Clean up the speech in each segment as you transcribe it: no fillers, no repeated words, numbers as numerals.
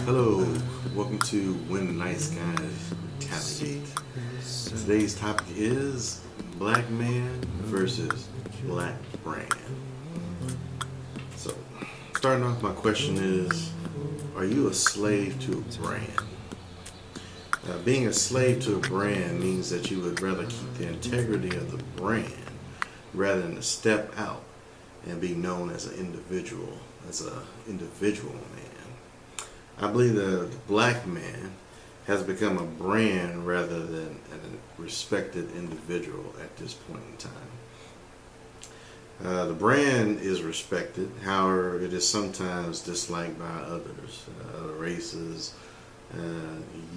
Hello, welcome to When the Nice Guys Retaliate. Today's topic is Black Man versus Black Brand. So, starting off, my question is, are you a slave to a brand? Being a slave to a brand means that you would rather keep the integrity of the brand rather than to step out and be known as an individual man. I believe the black man has become a brand rather than a respected individual at this point in time. The brand is respected, however, it is sometimes disliked by others, other races.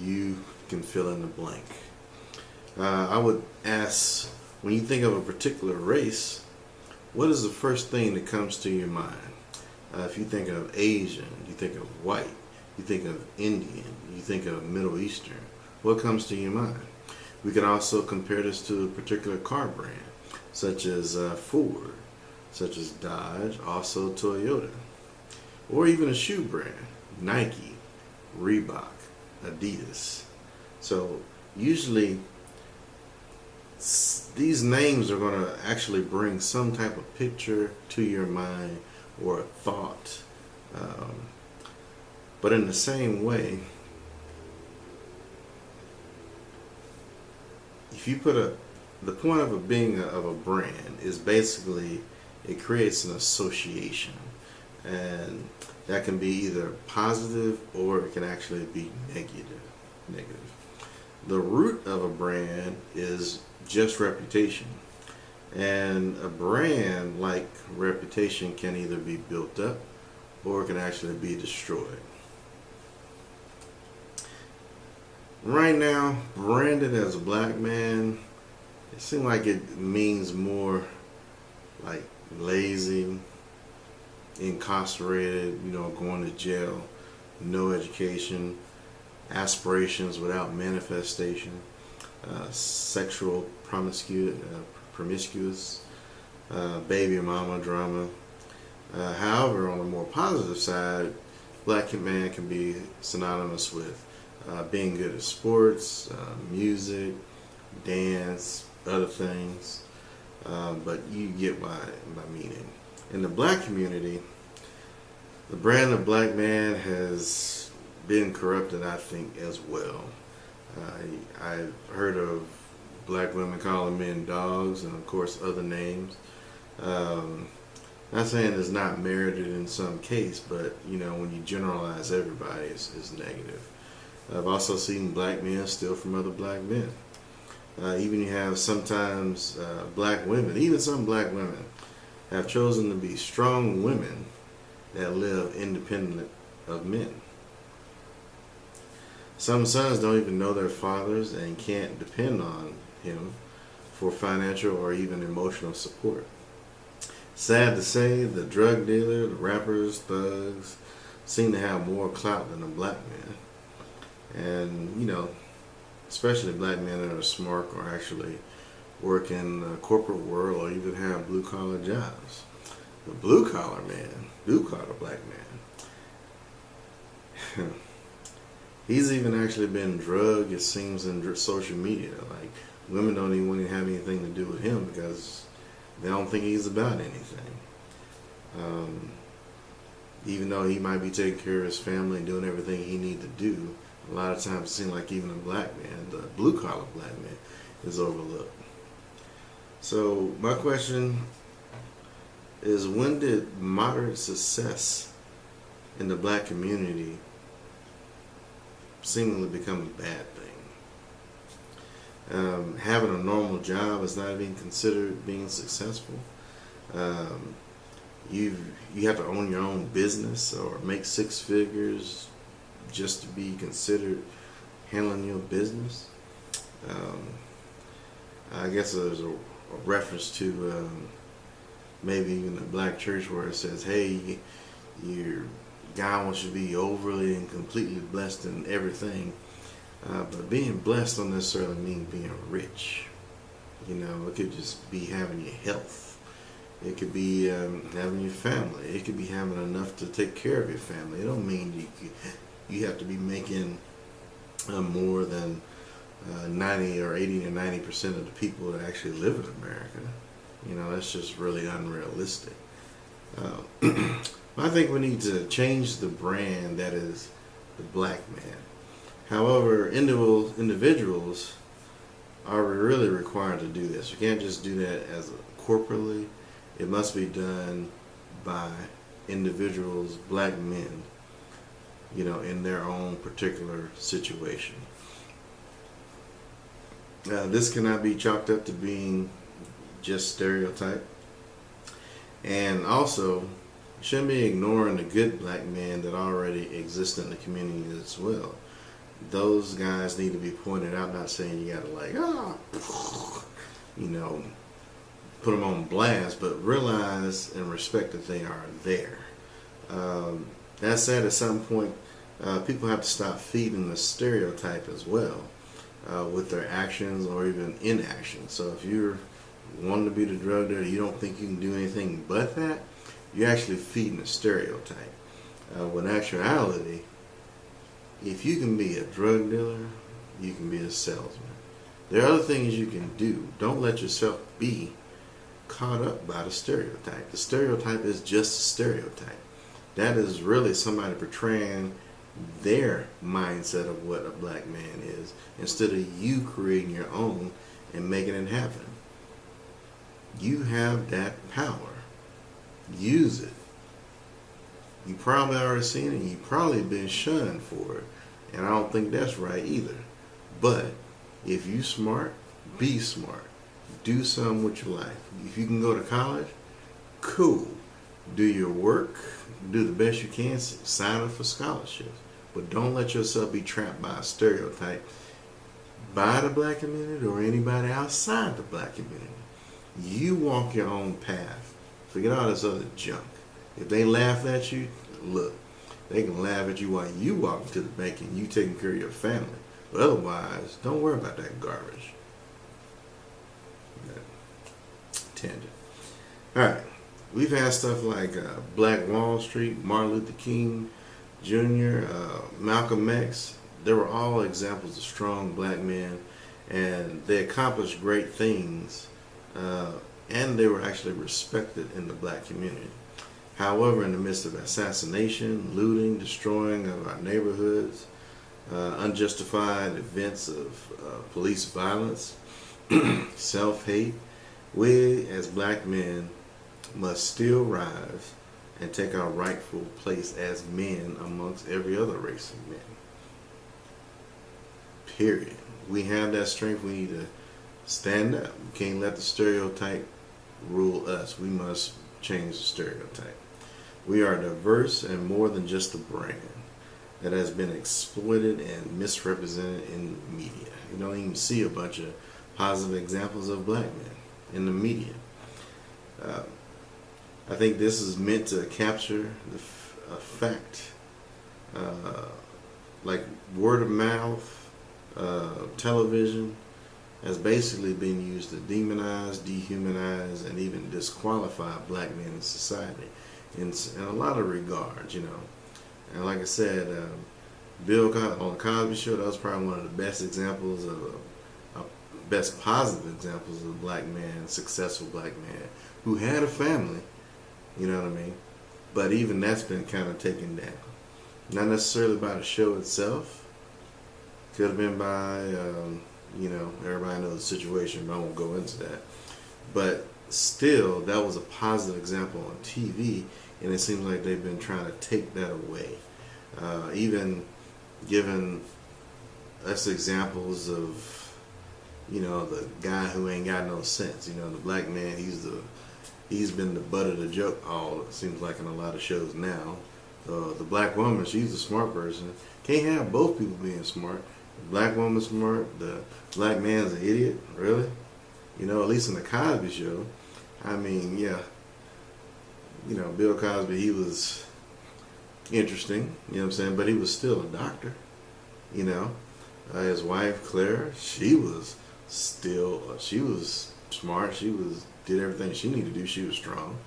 You can fill in the blank. I would ask, when you think of a particular race, what is the first thing that comes to your mind? If you think of Asian, you think of white, you think of Indian, you think of Middle Eastern, what comes to your mind? We can also compare this to a particular car brand, such as Ford, such as Dodge, also Toyota, or even a shoe brand, Nike, Reebok, Adidas. So usually these names are going to actually bring some type of picture to your mind or a thought. But in the same way, if you the point of a brand is basically it creates an association, and that can be either positive or it can actually be negative. The root of a brand is just reputation, and a brand like reputation can either be built up or it can actually be destroyed. Right now, branded as a black man, it seems like it means more like lazy, incarcerated, going to jail, no education, aspirations without manifestation, sexual promiscuous, baby mama drama. However, on the more positive side, black man can be synonymous with being good at sports, music, dance, other things, but you get my meaning. In the black community, the brand of black man has been corrupted, I think, as well. I've heard of black women calling men dogs, and of course other names. Not saying it's not merited in some case, but when you generalize everybody, it's negative. I've also seen black men steal from other black men. Even you have sometimes black women, even some black women, have chosen to be strong women that live independent of men. Some sons don't even know their fathers and can't depend on him for financial or even emotional support. Sad to say, the drug dealer, the rappers, thugs seem to have more clout than a black man. And, especially black men that are smart or actually work in the corporate world or even have blue collar jobs. The blue collar black man, he's even actually been drugged, it seems, in social media. Like, women don't even want to have anything to do with him because they don't think he's about anything. Even though he might be taking care of his family and doing everything he needs to do, a lot of times it seems like even a black man, the blue collar black man, is overlooked. So my question is, when did moderate success in the black community seemingly become a bad thing? Having a normal job is not even considered being successful. You have to own your own business or make six figures just to be considered handling your business. I guess there's a reference to maybe even a black church where it says, hey, your God wants you to be overly and completely blessed in everything. But being blessed don't necessarily mean being rich. It could just be having your health. It could be having your family. It could be having enough to take care of your family. It don't mean you you have to be making more than 90 or 80 or 90% of the people that actually live in America. You know, that's just really unrealistic. I think we need to change the brand that is the black man. However, individuals are really required to do this. You can't just do that as corporately. It must be done by individuals, black men, you know, in their own particular situation. This cannot be chalked up to being just stereotype. And also, shouldn't be ignoring the good black men that already exist in the community as well. Those guys need to be pointed out. Not saying you gotta like, you know, put them on blast, but realize and respect that they are there. That said, at some point, people have to stop feeding the stereotype as well with their actions or even inaction. So if you're wanting to be the drug dealer, you don't think you can do anything but that, you're actually feeding a stereotype. When actuality, if you can be a drug dealer, you can be a salesman. There are other things you can do. Don't let yourself be caught up by the stereotype. The stereotype is just a stereotype. That is really somebody portraying their mindset of what a black man is, instead of you creating your own and making it happen. You have that power. Use it. You probably already seen it. You've probably been shunned for it. And I don't think that's right either. But if you smart, be smart. Do something with your life. If you can go to college, cool. Do your work. Do the best you can. Sign up for scholarships. But don't let yourself be trapped by a stereotype by the black community or anybody outside the black community. You walk your own path. Forget all this other junk. If they laugh at you, look, they can laugh at you while you walk to the bank and you taking care of your family. But otherwise, don't worry about that garbage. Tangent. Alright, we've had stuff like Black Wall Street, Martin Luther King Jr., Malcolm X. They were all examples of strong black men, and they accomplished great things, and they were actually respected in the black community. However, in the midst of assassination, looting, destroying of our neighborhoods, unjustified events of police violence, self-hate, we as black men must still rise and take our rightful place as men amongst every other race of men. Period. We have that strength. We need to stand up. We can't let the stereotype rule us. We must change the stereotype. We are diverse and more than just a brand that has been exploited and misrepresented in media. You don't even see a bunch of positive examples of black men in the media. I think this is meant to capture the fact, like word of mouth, television has basically been used to demonize, dehumanize, and even disqualify black men in society in a lot of regards, you know. And like I said, Bill on the Cosby Show, that was probably one of the best examples best positive examples of a black man, successful black man, who had a family, you know what I mean? But even that's been kind of taken down. Not necessarily by the show itself. Could have been by, you know, everybody knows the situation, but I won't go into that. But still, that was a positive example on TV, and it seems like they've been trying to take that away. Even giving us examples of, you know, the guy who ain't got no sense. You know, the black man, he's been the butt of the joke it seems like in a lot of shows now. The black woman, she's a smart person. Can't have both people being smart. The black woman's smart, the black man's an idiot, really? You know, at least in the Cosby Show. I mean, yeah. You know, Bill Cosby, he was interesting, you know what I'm saying? But he was still a doctor, you know. His wife, Claire, she was smart. Did everything she needed to do. She was strong.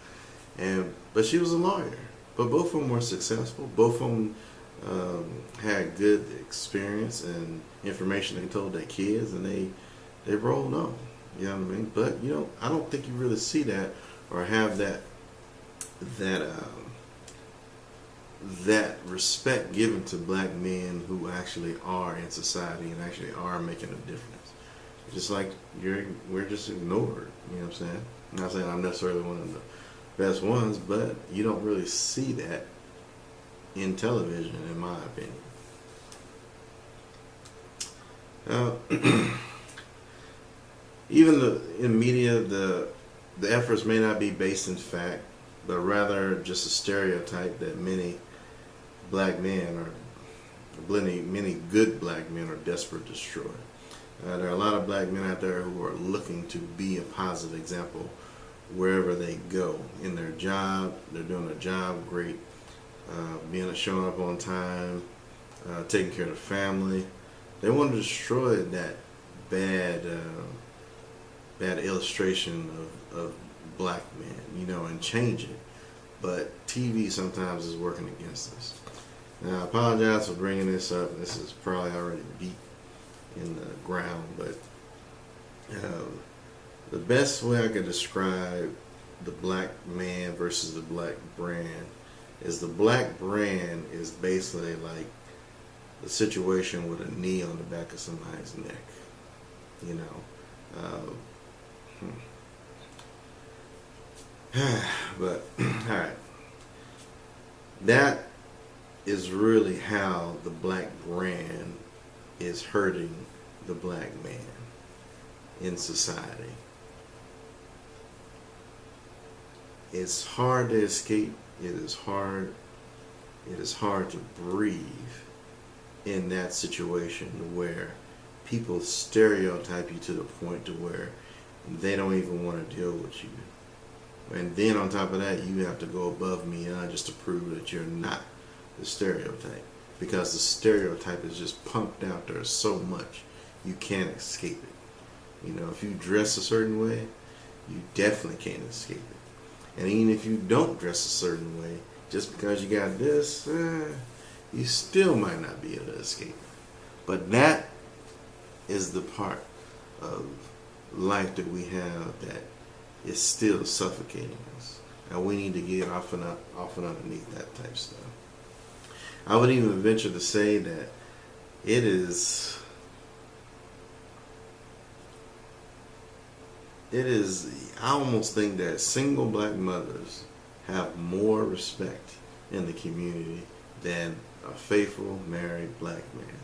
But she was a lawyer. But both of them were successful. Both of them had good experience and information they told their kids, and they rolled on. You know what I mean? But I don't think you really see that or have that that respect given to black men who actually are in society and actually are making a difference. Just like we're just ignored. You know what I'm saying? I'm not saying I'm necessarily one of the best ones, but you don't really see that in television, in my opinion. Even in media, the efforts may not be based in fact, but rather just a stereotype that many black men or many good black men are desperate to destroy. There are a lot of black men out there who are looking to be a positive example wherever they go. In their job, they're doing their job great, showing up on time, taking care of the family. They want to destroy that bad illustration of black men, and change it. But TV sometimes is working against us. Now, I apologize for bringing this up. This is probably already deep in the ground, but the best way I could describe the black man versus the black brand is the black brand is basically like the situation with a knee on the back of somebody's neck. But all right, that is really how the black brand is hurting the black man in society. It's hard to escape. It is hard to breathe in that situation where people stereotype you to the point to where they don't even want to deal with you. And then on top of that, you have to go above and beyond just to prove that you're not the stereotype. Because the stereotype is just pumped out there so much, you can't escape it. If you dress a certain way, you definitely can't escape it. And even if you don't dress a certain way, just because you got this, you still might not be able to escape it. But that is the part of life that we have that is still suffocating us. And we need to get off and underneath that type stuff. I would even venture to say that it is, I almost think that single black mothers have more respect in the community than a faithful married black man.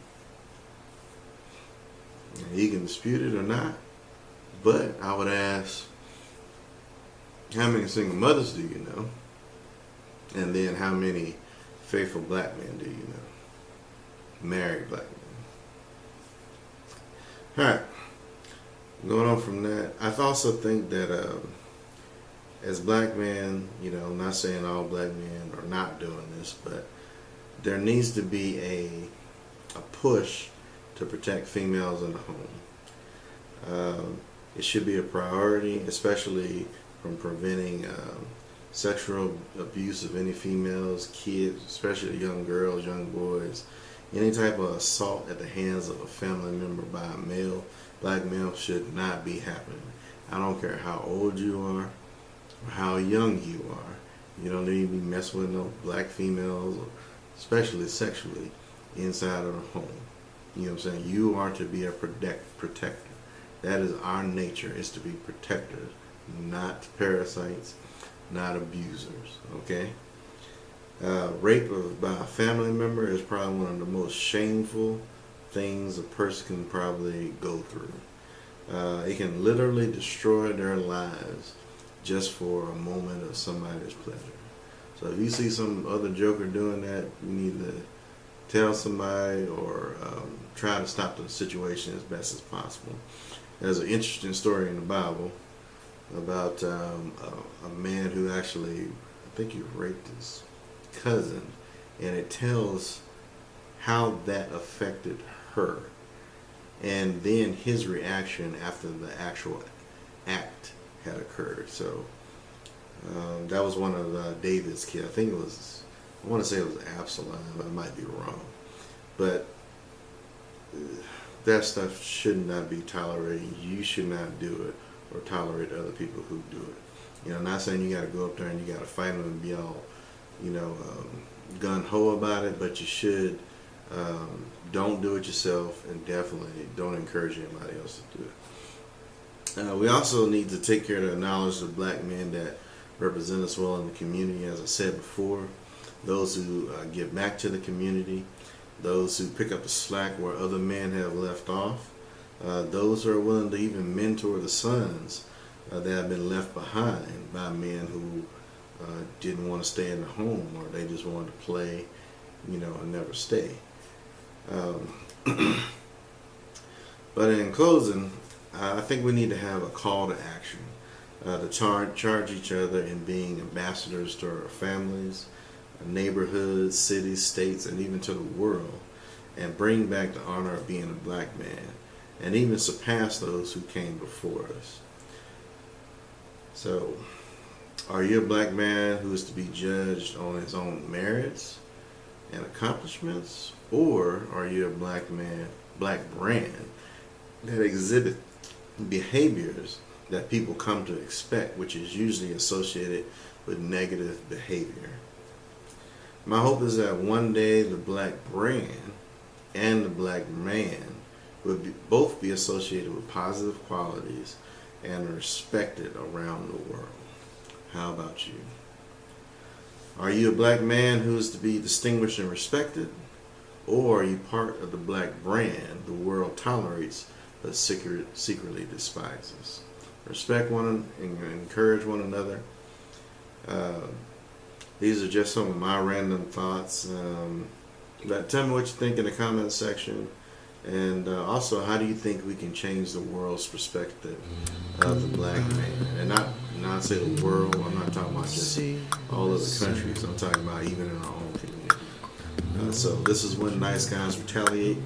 And he can dispute it or not, but I would ask, how many single mothers do you know? And then how many faithful black men do you know? Married black men. Alright. Going on from that, I also think that as black men, I'm not saying all black men are not doing this, but there needs to be a push to protect females in the home. It should be a priority, especially from preventing sexual abuse of any females, kids, especially young girls, young boys. Any type of assault at the hands of a family member by a male, black male, should not be happening. I don't care how old you are or how young you are. You don't need to be messing with no black females, especially sexually, inside of the home. You know what I'm saying? You are to be a protector. That is our nature, is to be protectors, not parasites, not abusers, okay? Rape by a family member is probably one of the most shameful things a person can probably go through. It can literally destroy their lives just for a moment of somebody's pleasure. So if you see some other joker doing that, you need to tell somebody or try to stop the situation as best as possible. There's an interesting story in the Bible about a man who actually, I think he raped his cousin, and it tells how that affected her, and then his reaction after the actual act had occurred. So that was one of David's kids. I want to say it was Absalom, but I might be wrong. but that stuff should not be tolerated. You should not do it or tolerate other people who do it. I'm not saying you got to go up there and you got to fight them and be all, gun-ho about it, but you should. Don't do it yourself, and definitely don't encourage anybody else to do it. We also need to take care to acknowledge the black men that represent us well in the community, as I said before. Those who give back to the community, those who pick up the slack where other men have left off, those who are willing to even mentor the sons that have been left behind by men who didn't want to stay in the home, or they just wanted to play, and never stay. But in closing, I think we need to have a call to action to charge each other in being ambassadors to our families, neighborhoods, cities, states, and even to the world, and bring back the honor of being a black man, and even surpass those who came before us. So, are you a black man who is to be judged on his own merits and accomplishments, or are you a black brand that exhibit behaviors that people come to expect, which is usually associated with negative behavior? My hope is that one day the black brand and the black man will both be associated with positive qualities and respected around the world. How about you? Are you a black man who is to be distinguished and respected? Or are you part of the black brand the world tolerates but secretly despises? Respect one and encourage one another. These are just some of my random thoughts. But tell me what you think in the comments section. And also, how do you think we can change the world's perspective of the black man? And not say the world, I'm not talking about just all of the countries. I'm talking about even in our own community. So this is When Nice Guys Retaliate.